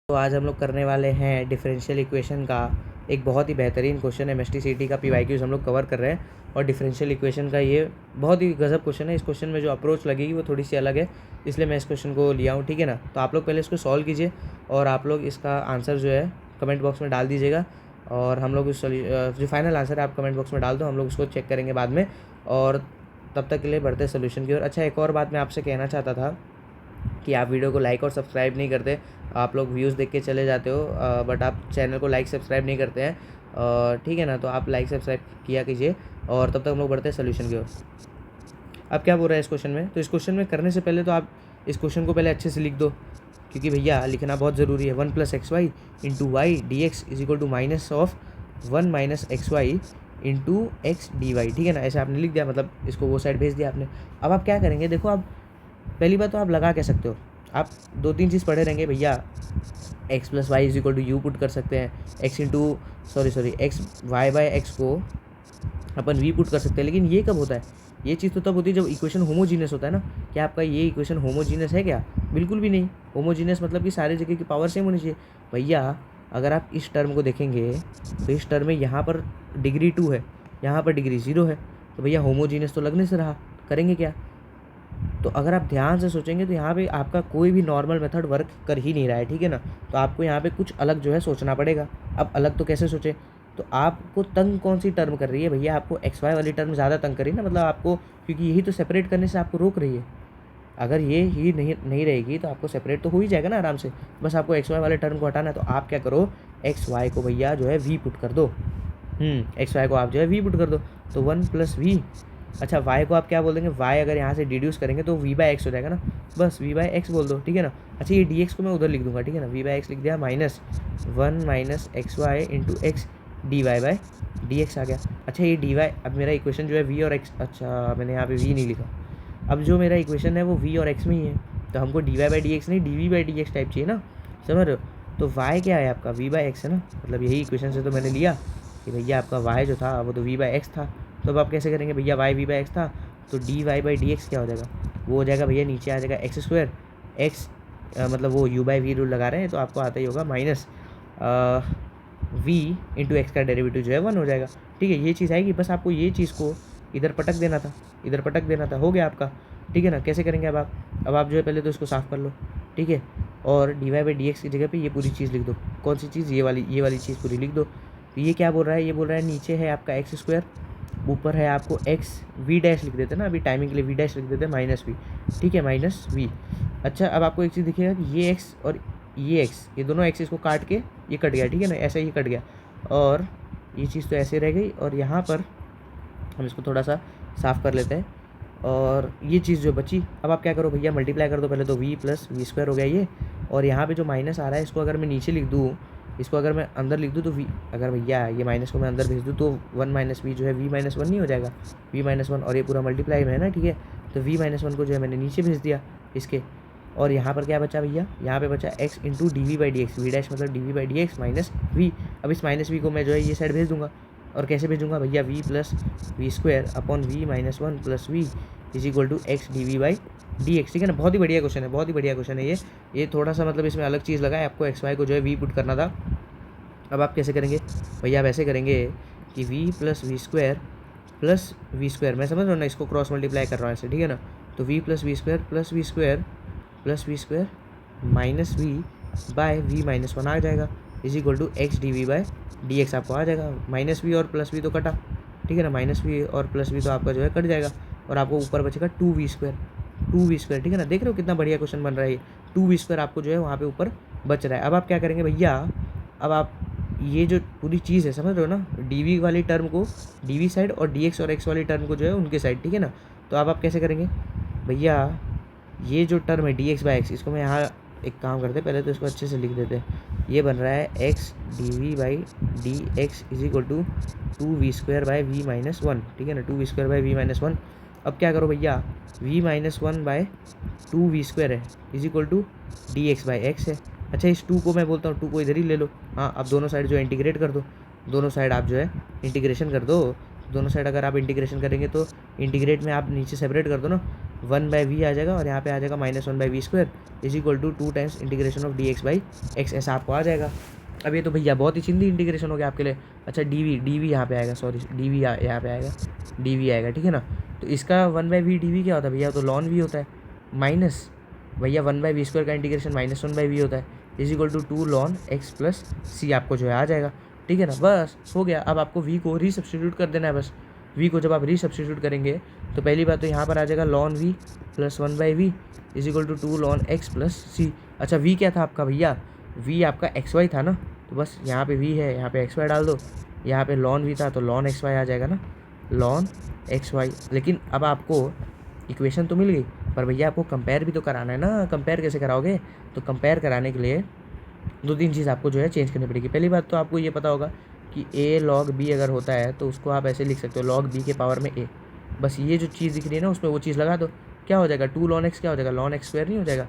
तो आज हम लोग करने वाले हैं डिफरेंशियल इक्वेशन का एक बहुत ही बेहतरीन क्वेश्चन है। एमएसटीसीटी का पीवाईक्यूज हम लोग कवर कर रहे हैं और डिफरेंशियल इक्वेशन का ये बहुत ही गजब क्वेश्चन है। इस क्वेश्चन में जो अप्रोच लगेगी वो थोड़ी सी अलग है, इसलिए मैं इस क्वेश्चन को लिया हूँ। ठीक है ना। तो आप लोग पहले इसको सॉल्व कीजिए और आप लोग इसका आंसर जो है कमेंट बॉक्स में डाल दीजिएगा और हम लोग जो फाइनल आंसर है आप कमेंट बॉक्स में डाल दो, हम लोग उसको चेक करेंगे बाद में। और तब तक के लिए बढ़ते सोल्यूशन की ओर। अच्छा, एक और बात मैं आपसे कहना चाहता था कि आप वीडियो को लाइक और सब्सक्राइब नहीं करते। आप लोग व्यूज़ देख के चले जाते हो बट आप चैनल को लाइक सब्सक्राइब नहीं करते हैं। ठीक है ना। तो आप लाइक सब्सक्राइब किया कीजिए और तब तक हम लोग बढ़ते हैं सोल्यूशन की ओर। अब क्या बोल रहा है इस क्वेश्चन में, तो इस क्वेश्चन में करने से पहले तो आप इस क्वेश्चन को पहले अच्छे से लिख दो, क्योंकि भैया लिखना बहुत ज़रूरी है। 1 + xy into Y D X is equal to minus of 1 - xy into X D Y. ठीक है ना। ऐसे आपने लिख दिया, मतलब इसको वो साइड भेज दिया आपने। अब आप क्या करेंगे, देखो आप पहली बात तो आप लगा कह सकते हो, आप 2-3 चीज़ पढ़े रहेंगे भैया। x + y is equal to U put कर सकते हैं, x y बाय एक्स को अपन v पुट कर सकते हैं। लेकिन ये कब होता है, ये चीज़ तो तब होती है जब इक्वेशन होमोजीनियस होता है ना। क्या आपका ये इक्वेशन होमोजीनियस है क्या? बिल्कुल भी नहीं। होमोजीनियस मतलब कि सारी जगह की पावर सेम होनी चाहिए। भैया अगर आप इस टर्म को देखेंगे तो इस टर्म में यहाँ पर डिग्री 2 है, यहाँ पर डिग्री 0 है, तो भैया होमोजीनियस तो लगने से रहा। करेंगे क्या? तो अगर आप ध्यान से सोचेंगे तो यहाँ पे आपका कोई भी नॉर्मल मेथड वर्क कर ही नहीं रहा है। ठीक है ना। तो आपको यहाँ पे कुछ अलग जो है सोचना पड़ेगा। अब अलग तो कैसे सोचें, तो आपको तंग कौन सी टर्म कर रही है भैया? आपको एक्स वाई वाली टर्म ज़्यादा तंग कर रही है ना, मतलब आपको, क्योंकि यही तो सेपरेट करने से आपको रोक रही है। अगर ये ही नहीं रहेगी तो आपको सेपरेट तो हो ही जाएगा ना आराम से। बस आपको एक्स वाई वाले टर्म को हटाना है। तो आप क्या करो, एक्स वाई को भैया जो है वी पुट कर दो। एक्स वाई को आप जो है वी पुट कर दो, तो 1 + v। अच्छा, y को आप क्या बोल देंगे, y अगर यहाँ से डिड्यूस करेंगे तो v/x हो जाएगा ना, बस v/x बोल दो। ठीक है ना। अच्छा, ये dx को मैं उधर लिख दूंगा। ठीक है ना। v/x लिख दिया, -1 - xy इंटू एक्स dy/dx आ गया। अच्छा, ये dy, अब मेरा इक्वेशन जो है v और x, अच्छा मैंने यहाँ पे v नहीं लिखा। अब जो मेरा इक्वेशन है वो v और x में ही है, तो हमको dy/dx नहीं dv/dx टाइप चाहिए ना, समझ रहे हो। तो y क्या है आपका, v/x है ना। मतलब यही इक्वेशन से तो मैंने लिया कि भैया आपका y जो था वो तो v/x था। तो अब आप कैसे करेंगे भैया, y v/x था तो dy/dx क्या हो जाएगा, वो हो जाएगा भैया नीचे आ जाएगा x²। x मतलब वो u/v रूल लगा रहे हैं तो आपको आता ही होगा, माइनस v इंटू एक्स का डेरिवेटिव जो है 1 हो जाएगा। ठीक है, ये चीज़ आएगी। बस आपको ये चीज़ को इधर पटक देना था, इधर पटक देना था, हो गया आपका। ठीक है ना। कैसे करेंगे अब आप जो है पहले तो इसको साफ़ कर लो। ठीक है, और dy/dx की जगह पे ये पूरी चीज़ लिख दो। कौन सी चीज़, ये वाली चीज़ पूरी लिख दो। तो ये क्या बोल रहा है, ये बोल रहा है नीचे है आपका x², ऊपर है आपको x v' लिख देते हैं ना, अभी टाइमिंग के लिए v' लिख देते हैं -v। ठीक है, -v। अच्छा, अब आपको एक चीज़ दिखेगा कि ये x और ये x, ये दोनों x इसको काट के ये कट गया। ठीक है ना, ऐसा ही कट गया और ये चीज़ तो ऐसे रह गई। और यहाँ पर हम इसको थोड़ा सा साफ़ कर लेते हैं और ये चीज़ जो बची, अब आप क्या करो भैया, मल्टीप्लाई कर दो पहले तो, v + v² हो गया ये। और यहाँ पे जो माइनस आ रहा है इसको अगर मैं नीचे लिख दूँ, इसको अगर मैं अंदर लिख दूँ तो v, अगर भैया ये माइनस को मैं अंदर भेज दूँ तो 1 - v जो है v-1 नहीं हो जाएगा, v-1, और ये पूरा मल्टीप्लाई में है ना। ठीक है, तो v-1 को जो है मैंने नीचे भेज दिया इसके। और यहाँ पर क्या बचा भैया, यहाँ पे बचा x इंटू dv/dx, v' मतलब dv/dx माइनस v। अब इस -v को मैं जो है ये साइड भेज दूँगा। और कैसे भेजूँगा भैया, v + v² upon v-1 + v is equal to x dv/dx। ठीक है ना। बहुत ही बढ़िया क्वेश्चन है, बहुत ही बढ़िया क्वेश्चन है ये थोड़ा सा मतलब इसमें अलग चीज़ लगा है, आपको एक्स वाई को जो है v पुट करना था। अब आप कैसे करेंगे भैया, आप ऐसे करेंगे कि v + v² मैं समझ रहा हूँ ना, इसको क्रॉस मल्टीप्लाई कर रहा हूँ ऐसे। ठीक है ना। तो v + v² माइनस v/v-1 आ जाएगा, is equal to x dv/dx आपको आ जाएगा। -v और +v तो कटा। ठीक है ना, -v और +v तो आपका जो है कट जाएगा और आपको ऊपर बचेगा 2v²। ठीक है ना। देख रहे हो कितना बढ़िया क्वेश्चन बन रहा है ये। 2v² आपको जो है वहाँ पे ऊपर बच रहा है। अब आप क्या करेंगे भैया, अब आप ये जो पूरी चीज़ है समझ रहे हो ना, dv वाली टर्म को dv साइड और dx और x वाली टर्म को जो है उनके साइड। ठीक है ना। तो अब आप कैसे करेंगे भैया, ये जो टर्म है dx/x, इसको मैं यहाँ एक काम करते हैं, पहले तो इसको अच्छे से लिख देते हैं। ये बन रहा है x dv/dx is equal to 2v²/v-1। ठीक है ना, 2v²/v-1। अब क्या करो भैया, v-1/2v² है इज इक्वल टू dx/x है। अच्छा, इस 2 को मैं बोलता हूँ 2 को इधर ही ले लो। हाँ, अब दोनों साइड जो है इंटीग्रेट कर दो, दोनों साइड आप जो है इंटीग्रेशन कर दो। दोनों साइड अगर आप इंटीग्रेशन करेंगे तो इंटीग्रेट में आप नीचे सेपरेट कर दो ना, 1/v आ जाएगा और यहाँ पे आ जाएगा -1/v² is equal to 2 times integration of dx/x ऐसा आपको आ जाएगा। अब ये तो भैया बहुत ही चिंदी इंटीग्रेशन हो गया आपके लिए। अच्छा डी वी यहाँ पे आएगा, सॉरी डी वी यहाँ पे आएगा, डी वी आएगा, ठीक है ना। तो इसका 1/v डी वी क्या होता है भैया, तो लॉन वी होता है, माइनस भैया 1/v² का इंटीग्रेशन -1/v होता है is equal to 2 ln x plus C आपको जो है आ जाएगा, ठीक है ना। बस हो गया। अब आपको v को रीसब्स्टिट्यूट कर देना है बस। v को जब आप रीसब्स्टिट्यूट करेंगे तो पहली बात तो यहाँ पर आ जाएगा ln v plus 1/v is equal to 2 ln x plus C. अच्छा v क्या था आपका भैया, v आपका xy था ना, तो बस यहाँ पे v है, यहाँ पे xy डाल दो। यहाँ पे ln v था तो ln xy आ जाएगा ना, ln xy। लेकिन अब आपको इक्वेशन तो मिल गई, पर भैया आपको कंपेयर भी तो कराना है ना। कंपेयर कैसे कराओगे, तो कंपेयर कराने के लिए 2-3 चीज़ आपको जो है चेंज करनी पड़ेगी। पहली बात तो आपको ये पता होगा कि a log b अगर होता है तो उसको आप ऐसे लिख सकते हो log b के पावर में a। बस ये जो चीज़ दिख रही है ना उसमें वो चीज़ लगा दो, क्या हो जाएगा 2 ln x, क्या हो जाएगा ln x² नहीं हो जाएगा।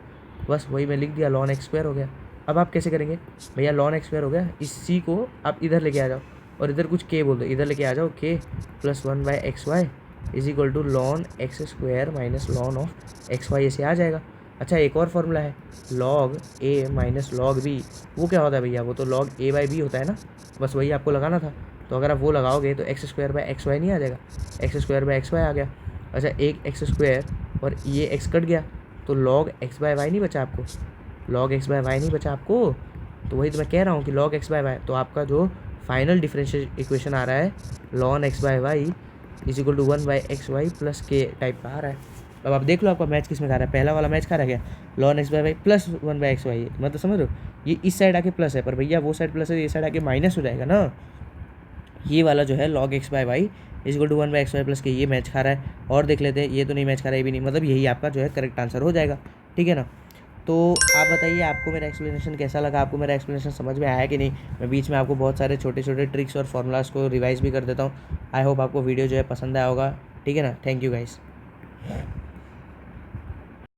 बस वही मैं लिख दिया, ln x² हो गया। अब आप कैसे करेंगे भैया, ln x² हो गया, इस c को आप इधर लेके आ जाओ और इधर कुछ k बोल दो, इधर लेके आ जाओ k plus 1/xy is equal to ln x² minus ln of xy ऐसे आ जाएगा। अच्छा एक और फार्मूला है log a minus log b, वो क्या होता है भैया, वो तो log a/b होता है ना, बस वही आपको लगाना था। तो अगर आप वो लगाओगे तो x² नहीं आ जाएगा, x² आ गया। अच्छा एक x² और ये x कट गया तो log x/y नहीं बचा आपको, log x/y नहीं बचा आपको। तो वही तो मैं कह रहा हूँ कि log x/y, तो आपका जो फाइनल डिफरेंशियल इक्वेशन आ रहा है ln x/y is equal to 1/xy plus k type का आ रहा है। अब आप देख लो आपका मैच किस में खा रहा है, पहला वाला मैच खा रहा है क्या, ln x/y प्लस 1/xy, मतलब समझ लो ये इस साइड आके प्लस है, पर भैया वो साइड प्लस है, ये साइड आके माइनस हो जाएगा ना। ये वाला जो है log x/y is equal to 1/xy plus k ये मैच खा रहा है। और देख लेते हैं, ये तो नहीं मैच खा रहा है, ये भी नहीं, मतलब यही आपका जो है करेक्ट आंसर हो जाएगा, ठीक है ना। तो आप बताइए आपको मेरा एक्सप्लेनेशन कैसा लगा, आपको मेरा एक्सप्लेनेशन समझ में आया कि नहीं। मैं बीच में आपको बहुत सारे छोटे छोटे ट्रिक्स और फार्मूलाज को रिवाइज भी कर देता हूँ। आई होप आपको वीडियो जो है पसंद आया होगा, ठीक है ना। Thank you guys.